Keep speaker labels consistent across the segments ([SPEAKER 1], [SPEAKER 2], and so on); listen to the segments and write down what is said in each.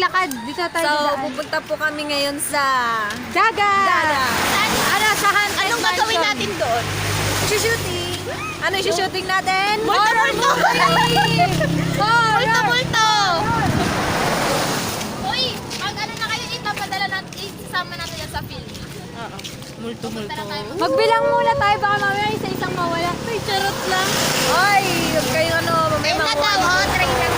[SPEAKER 1] maglakad. Dito tayo
[SPEAKER 2] So,
[SPEAKER 1] dadaan.
[SPEAKER 2] pupunta po kami ngayon sa
[SPEAKER 1] Dagat! Ano, sa Haunted
[SPEAKER 3] Anong gagawin
[SPEAKER 1] Mansion.
[SPEAKER 3] natin doon?
[SPEAKER 2] shooting. Ano yung shooting natin?
[SPEAKER 1] Horror movie!
[SPEAKER 3] Multo! Uy, pag ano na kayo dito, padala natin, isasama natin yan sa film.
[SPEAKER 2] Oo. Multo.
[SPEAKER 1] Magbilang muna tayo, baka mamaya isa-isang mawala.
[SPEAKER 3] Ay, charot lang.
[SPEAKER 2] Ay, huwag kayong ano, mamaya
[SPEAKER 3] Ayun na
[SPEAKER 2] makuha.
[SPEAKER 3] daw, oh, try lang yan.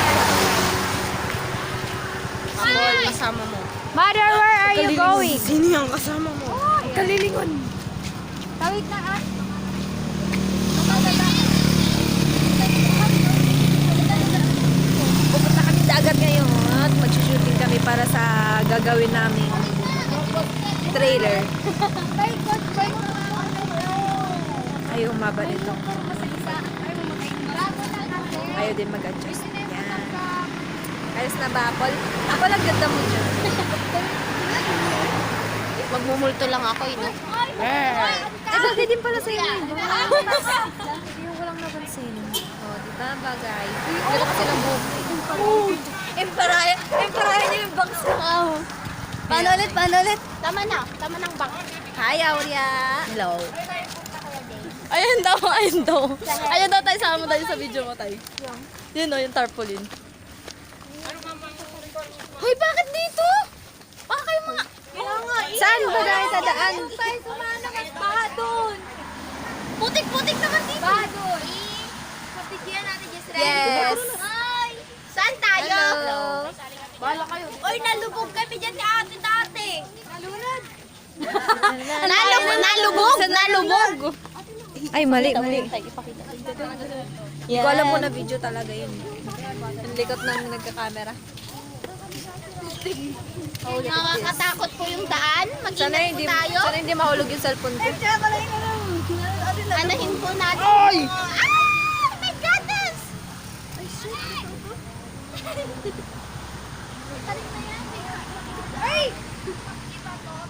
[SPEAKER 2] Apol, kasama mo.
[SPEAKER 1] Mother, where are you going?
[SPEAKER 2] Sino yung kasama mo? Kalilingon.
[SPEAKER 1] Tawid na ah.
[SPEAKER 2] Pupunta kami dagat ngayon at mag-shooting kami para sa gagawin namin trailer. Ayaw umaba nito. Ayaw din mag-adjust. Yan. Ayos na ba, Apol? Apol, ang ganda mo dyan.
[SPEAKER 3] Magmumulto lang ako, no?
[SPEAKER 2] Eh, bagay din pala sa inyo. Hindi ko lang napansin. Oh, di ba bagay? Ganda kasi ng buhok. Emparaya niyo yung bangs ko.
[SPEAKER 3] Paano ulit? Tama ng bang.
[SPEAKER 2] Hi, Aurea. Hello.
[SPEAKER 4] Ayun daw. Ayun daw tayo, sama tayo sa video mo tayo. Yun o, yung tarpaulin.
[SPEAKER 3] Hoy, bakit dito? Baka kayo mga...
[SPEAKER 2] Saan ba tayo dadaan?
[SPEAKER 1] Tayo sumanakas, baha doon.
[SPEAKER 3] Putik-putik naman dito.
[SPEAKER 1] Baha doon. Kapigyan natin yung
[SPEAKER 2] Yes.
[SPEAKER 3] Hi! Saan tayo?
[SPEAKER 2] Hello.
[SPEAKER 3] Oy, nalubog kami dyan ni ate dati.
[SPEAKER 1] Nalunod.
[SPEAKER 3] Nalubog!
[SPEAKER 2] Ay, mali. Hindi ko alam mo na video talaga yun. Ang likot ng nagka-camera.
[SPEAKER 3] Nakakatakot po yung daan.
[SPEAKER 2] Sana
[SPEAKER 3] Mag-ingat
[SPEAKER 2] hindi,
[SPEAKER 3] po tayo.
[SPEAKER 2] sana hindi mahulog yung cellphone ko.
[SPEAKER 3] Anahin po natin. Ay! Ah! My goodness!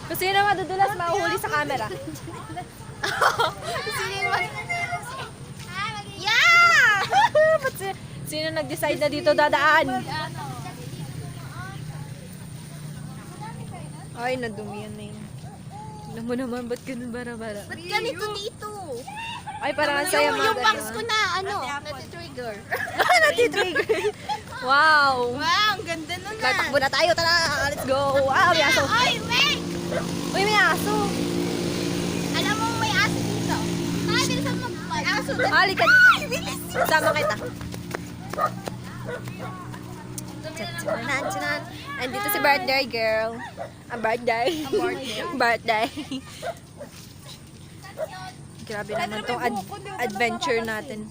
[SPEAKER 2] Kung sino madudulas, mahuhuli sa camera.
[SPEAKER 3] Yeah!
[SPEAKER 2] Ba't sino nag-decide na dito dadaan? Ay, nadumi yan na yun. Tignan mo naman, ba't ganun bara-bara?
[SPEAKER 3] Ba't ganito dito?
[SPEAKER 2] Ay, parang ang saya mga
[SPEAKER 3] Yung bangs ko
[SPEAKER 2] ganyan.
[SPEAKER 3] na, ano, nati-trigger.
[SPEAKER 2] Nati-trigger. Wow.
[SPEAKER 3] Wow, ang ganda nun
[SPEAKER 2] May takbo na tayo, tara. Let's go. Wow, may aso.
[SPEAKER 3] Ay, wait!
[SPEAKER 2] Uy, may aso.
[SPEAKER 3] Alam mo, may aso dito. Ay, bilisan mo. May aso dito.
[SPEAKER 2] Halika dito. Sama kita. Tchanan. Andito si birthday girl. Ang birthday. Birthday. Grabe naman tong adventure natin.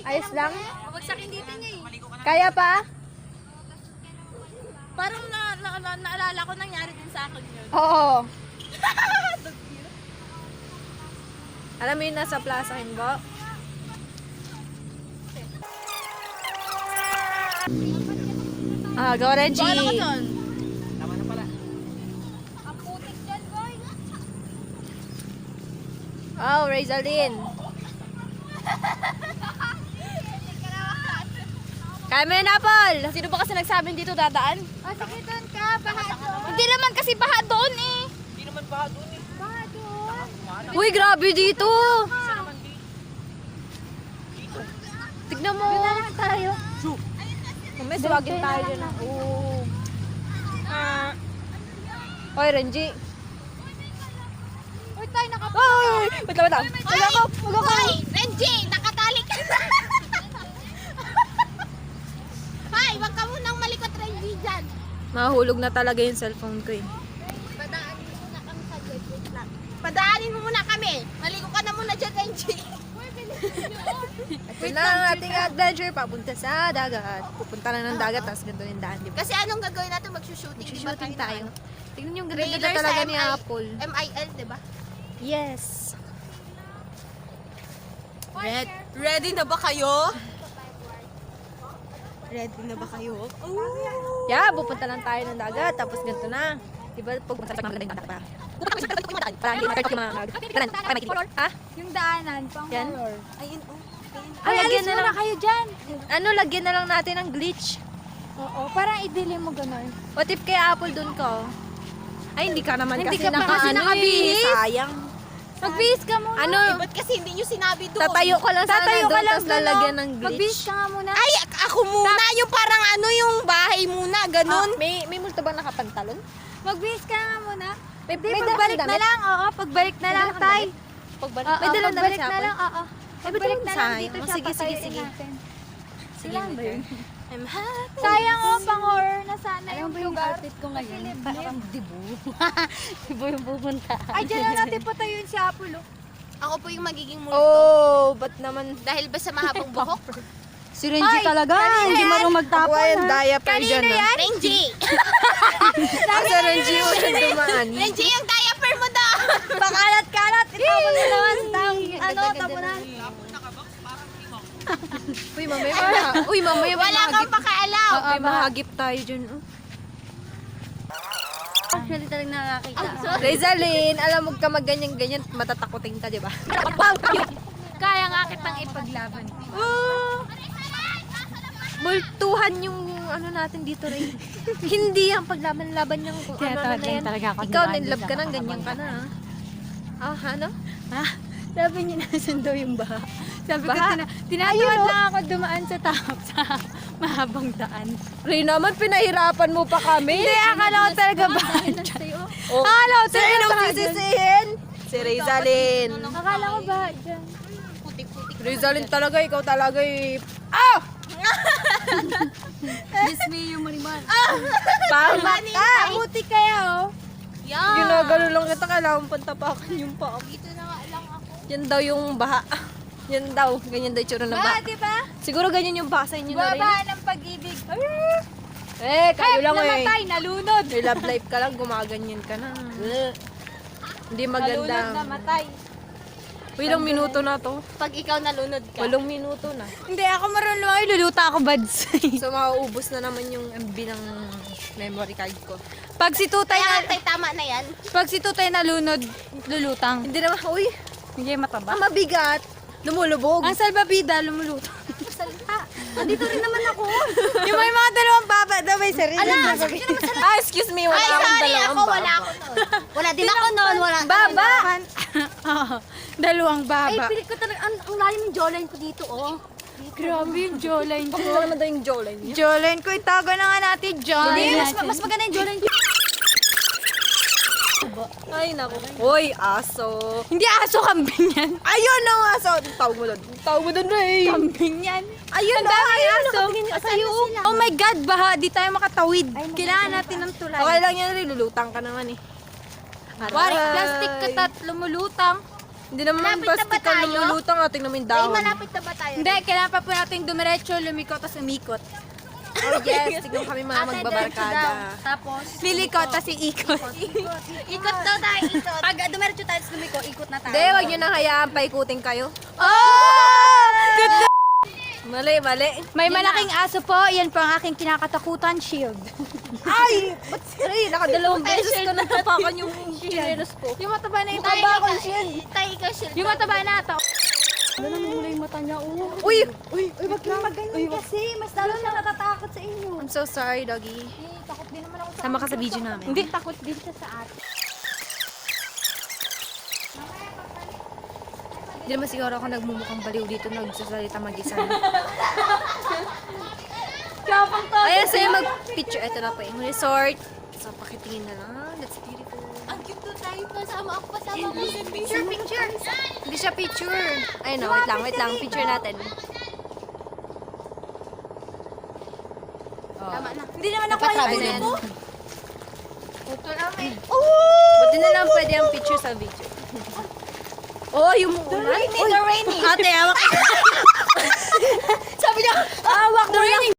[SPEAKER 2] Ayos lang?
[SPEAKER 3] Bagsakin dito niya eh.
[SPEAKER 2] Kaya pa?
[SPEAKER 3] Parang naalala ko nangyari din sa akin yun.
[SPEAKER 2] Oo. Alam mo yun nasa Plaza Hinbo? Go Reggie!
[SPEAKER 3] Bahala ka dyan.
[SPEAKER 2] Oh, Rizalyn! Kaya mo yun, Apple!
[SPEAKER 4] Sino ba kasi nagsabing dito dadaan?
[SPEAKER 1] O, sige doon ka, baha doon.
[SPEAKER 4] Hindi naman kasi baha doon eh.
[SPEAKER 1] Baha doon.
[SPEAKER 2] Uy, grabe dito! Tignan mo!
[SPEAKER 1] Doon na lang tayo.
[SPEAKER 2] Mamaya suwagin tayo dyan. Oo. Hoy, Renji!
[SPEAKER 1] Uy, tayo nakapagod.
[SPEAKER 2] Ay! Wait lang. Mag-ako!
[SPEAKER 3] Hoy, Renji, nakatali ka. Hoy, wag ka munang malikot, Renji, dyan.
[SPEAKER 2] Mahulog na talaga yung cellphone ko eh.
[SPEAKER 3] Padaanin mo muna kami sa jet. Wait lang. Padaanin mo muna kami. Maligo ka na muna dyan, Renji.
[SPEAKER 2] Ito na ang ating adventure papunta sa dagat. Pupunta na ng dagat, tapos ganito yung daan, di ba?
[SPEAKER 3] Kasi anong gagawin natin? Mag-shooting.
[SPEAKER 2] Shooting tayo. Tingnan yung
[SPEAKER 3] Trailer
[SPEAKER 2] ganda talaga
[SPEAKER 3] sa
[SPEAKER 2] ni Apple.
[SPEAKER 3] MIL, diba?
[SPEAKER 2] Yes.
[SPEAKER 3] Ready na ba kayo? Ready na ba kayo?
[SPEAKER 2] Yeah, pupunta lang tayo ng dagat, tapos ganito na. Di ba, pupunta sa mga dagat pa. Para hindi makakit yung mga ganun. Para makikita. Ha?
[SPEAKER 1] Yung daanan, pang
[SPEAKER 2] Yan?
[SPEAKER 1] horror.
[SPEAKER 3] Ayun, oh.
[SPEAKER 2] Ay, lagyan na lang.
[SPEAKER 1] kayo dyan.
[SPEAKER 2] Ano, lagyan na lang natin ng glitch.
[SPEAKER 1] Oo, parang i-delay mo gano'n.
[SPEAKER 2] What if kaya Apple dun ka? Ay, hindi ka naman
[SPEAKER 1] Hindi
[SPEAKER 2] kasi
[SPEAKER 1] ka pa kasi
[SPEAKER 2] eh.
[SPEAKER 1] nakabihis.
[SPEAKER 2] Sayang.
[SPEAKER 1] Magbihis ka muna.
[SPEAKER 2] Ano,
[SPEAKER 3] Ba't kasi hindi nyo sinabi doon?
[SPEAKER 2] tatayo ka lang sana
[SPEAKER 1] Tatayo ka
[SPEAKER 2] doon,
[SPEAKER 1] lang
[SPEAKER 2] tapos
[SPEAKER 1] doon,
[SPEAKER 2] lalagyan
[SPEAKER 1] oh.
[SPEAKER 2] ng
[SPEAKER 1] Magbihis
[SPEAKER 2] glitch.
[SPEAKER 1] ka nga muna.
[SPEAKER 3] Ay, ako muna. Yung parang ano, yung bahay muna. Ganun.
[SPEAKER 2] May multo bang nakapantalon?
[SPEAKER 1] Magbihis ka nga muna.
[SPEAKER 2] May
[SPEAKER 1] Pagbalik na lang, oo. Pagbalik na lang, tay.
[SPEAKER 2] Pagbalik.
[SPEAKER 1] Oo,
[SPEAKER 2] May dalang damit
[SPEAKER 1] pagbalik
[SPEAKER 2] si
[SPEAKER 1] na
[SPEAKER 2] Apple?
[SPEAKER 1] lang, oo.
[SPEAKER 2] ba't
[SPEAKER 1] Pagbalik
[SPEAKER 2] naman
[SPEAKER 1] na lang
[SPEAKER 2] sayang?
[SPEAKER 1] dito
[SPEAKER 2] Oh,
[SPEAKER 1] siya,
[SPEAKER 2] sige, sige,
[SPEAKER 1] patayuin
[SPEAKER 2] sige.
[SPEAKER 1] natin.
[SPEAKER 2] Sige, later. I'm happy.
[SPEAKER 1] Sayang oh, pang-horror na sana yung lugar.
[SPEAKER 4] ko ngayon? Parang dibo. Dibo yung pupunta.
[SPEAKER 1] Ay, dyan na natin patayuin si Apollo.
[SPEAKER 3] Ako po yung magiging multo.
[SPEAKER 2] Oh, ba't naman?
[SPEAKER 3] Dahil ba sa mahabang buhok?
[SPEAKER 4] Si Renji talaga, hindi marunong magtapon.
[SPEAKER 2] Ako yung diaper dyan na.
[SPEAKER 3] Renji!
[SPEAKER 2] Kasi Renji mo siya dumaan.
[SPEAKER 3] Renji, yung diaper mo daw!
[SPEAKER 1] Pakalat-kalat, itapon mo naman sa taong, ano, tapunan.
[SPEAKER 2] Uy, mamaya
[SPEAKER 3] Wala kang pakialam!
[SPEAKER 2] may mahagip tayo dyan. Oh.
[SPEAKER 4] Actually talagang nakakita.
[SPEAKER 2] Rizalyn, alam mo ka magganyan-ganyan, matatakotin ka, di ba?
[SPEAKER 1] Kaya nga kitang ipaglaban.
[SPEAKER 2] Multuhan yung ano natin dito, Ray. Hindi ang paglaban-laban yung
[SPEAKER 4] Kaya
[SPEAKER 2] ano na yan.
[SPEAKER 4] talaga ako
[SPEAKER 2] Ikaw,
[SPEAKER 4] dumaan
[SPEAKER 2] ninlove
[SPEAKER 4] dito
[SPEAKER 2] ka nang
[SPEAKER 4] habang
[SPEAKER 2] ganyan ka na. Ano?
[SPEAKER 4] Sabi niya nasan daw yung baha. Sabi ko,
[SPEAKER 2] Baha?
[SPEAKER 4] tinatuwad lang ako dumaan sa sa mahabang daan.
[SPEAKER 2] Ray naman, pinahirapan mo pa kami.
[SPEAKER 4] Hindi, akala ko talaga baha.
[SPEAKER 2] Oh.
[SPEAKER 4] Akala ko talaga
[SPEAKER 2] Sino
[SPEAKER 4] baha.
[SPEAKER 2] sisisihin? Si Rizalyn.
[SPEAKER 1] Akala ko ba dyan?
[SPEAKER 2] Rizalyn talaga, ikaw talaga eh. Ah!
[SPEAKER 4] Miss me yung marimar.
[SPEAKER 2] Tama ka!
[SPEAKER 1] Buti kaya oh.
[SPEAKER 2] Ginagalo lang kita, kailangan pantapakan yung paa.
[SPEAKER 3] Dito na nga lang ako.
[SPEAKER 2] Yan daw yung baha. Yan daw, ganyan daw yung tsura ng baha.
[SPEAKER 1] Ba, di ba?
[SPEAKER 2] Siguro ganyan yung baha sa inyo na rin.
[SPEAKER 1] Baba ng pag-ibig.
[SPEAKER 2] Eh, kayo lang eh.
[SPEAKER 1] Namatay, nalunod.
[SPEAKER 2] May love life ka lang, gumaganyan ka na. Hindi
[SPEAKER 1] Nalunod,
[SPEAKER 2] maganda.
[SPEAKER 1] namatay.
[SPEAKER 2] Ilang minuto na to?
[SPEAKER 3] Pag ikaw nalunod ka.
[SPEAKER 2] 8 minuto na.
[SPEAKER 4] Hindi, ako marunong ay luluta ako, buds.
[SPEAKER 2] So, mauubos na naman yung MB ng memory card ko.
[SPEAKER 4] Pag si Tutay
[SPEAKER 3] Kaya
[SPEAKER 4] na,
[SPEAKER 3] tay, tama na yan.
[SPEAKER 4] pag si Tutay nalunod, lulutang.
[SPEAKER 2] Hindi naman, uy,
[SPEAKER 4] Hindi mataba.
[SPEAKER 2] mabigat. Lumulubog.
[SPEAKER 4] Ang salbabida, lumulutang.
[SPEAKER 2] Andito rin naman ako.
[SPEAKER 4] Yung may mga dalawang baba daw, may sarili.
[SPEAKER 2] Excuse me, wala
[SPEAKER 3] Ay,
[SPEAKER 2] akong
[SPEAKER 3] sorry
[SPEAKER 2] dalawang
[SPEAKER 3] ako. Wala ako nun. Wala din ako nun. Wala.
[SPEAKER 4] Baba! Oo, dalawang
[SPEAKER 1] Ay,
[SPEAKER 4] baba.
[SPEAKER 1] pilit ko talaga. Ang lalim yung jawline ko dito, oh.
[SPEAKER 4] Grabe yung jawline ko.
[SPEAKER 2] Ano naman daw yung jawline niya?
[SPEAKER 4] Jawline ko, itago na nga natin jawline.
[SPEAKER 1] Mas maganda yung jawline ko.
[SPEAKER 2] Ay, naku. Uy, aso.
[SPEAKER 4] Hindi aso, kambing yan.
[SPEAKER 2] Ayun na nga, aso. Tawag mo doon. Tawag mo doon, Ray.
[SPEAKER 4] Kambing yan.
[SPEAKER 2] Ayun
[SPEAKER 4] Ang
[SPEAKER 2] na,
[SPEAKER 4] daming
[SPEAKER 2] ayun.
[SPEAKER 4] aso.
[SPEAKER 1] Sa'yo,
[SPEAKER 4] Oh my God, baha. Di tayo makatawid. Kailangan natin ng tulay.
[SPEAKER 2] Okay lang yan, Ray. Lulutang ka naman eh.
[SPEAKER 4] Wari, plastic ka tat, lumulutang.
[SPEAKER 2] Hindi naman
[SPEAKER 3] Malapit na
[SPEAKER 2] plastic
[SPEAKER 3] ba
[SPEAKER 2] ka
[SPEAKER 3] tayo?
[SPEAKER 2] lumulutang. Ating namin
[SPEAKER 3] Ay,
[SPEAKER 2] dahon.
[SPEAKER 3] malapit na ba tayo?
[SPEAKER 4] Hindi, kailangan pa po natin dumiretso, lumiko, tapos umikot.
[SPEAKER 2] Oh yes, tignan kami mga magbabarkada.
[SPEAKER 1] Tapos,
[SPEAKER 4] Liliko, tapos iikot.
[SPEAKER 3] Ikot daw tayo, ikot.
[SPEAKER 1] pag dumiretso tayo sa lumiko, ikot na tayo.
[SPEAKER 2] Hindi, huwag nyo na hayaan paikutin kayo.
[SPEAKER 4] Oh!
[SPEAKER 2] Mali, mali.
[SPEAKER 4] May malaking aso po, yan po ang aking kinakatakutan, shield.
[SPEAKER 2] Ay! Ba't Ray, nakadalawang beses ko natapakan yung chineros ko.
[SPEAKER 4] Yung mataba na yung
[SPEAKER 3] Tay,
[SPEAKER 4] taba ko.
[SPEAKER 3] Tay, ikaw shield.
[SPEAKER 4] Yung mataba na ito. Ano muna yung mata niya,
[SPEAKER 2] Uy!
[SPEAKER 1] Wag kang maganyan kasi. Mas lalo na natatakot sa inyo.
[SPEAKER 2] I'm so sorry, doggy.
[SPEAKER 1] Takot din naman ako sa
[SPEAKER 2] Sama ka sa video namin.
[SPEAKER 4] Hindi.
[SPEAKER 1] takot din siya sa atin.
[SPEAKER 2] Hindi naman siguro ako nagmumukhang baliw dito nagsasalita mag-isa. Ayan, sa'yo mag-picture. Ito na po yung resort. So, pakitingin na lang. That's beautiful.
[SPEAKER 3] Ang cute doon tayo. Kasama ako, kasama mo. Picture, picture.
[SPEAKER 2] Hindi siya picture. Ayun na, wait lang. Picture natin.
[SPEAKER 3] Tama na.
[SPEAKER 1] Hindi naman ako
[SPEAKER 2] Ayun na yan.
[SPEAKER 3] Ito lang eh.
[SPEAKER 2] Buti na lang pwede ang picture sa video. Oh, yung ulan.
[SPEAKER 3] Rainy, the rainy.
[SPEAKER 2] Ate, hawak. Sabi niya, hawak mo lang.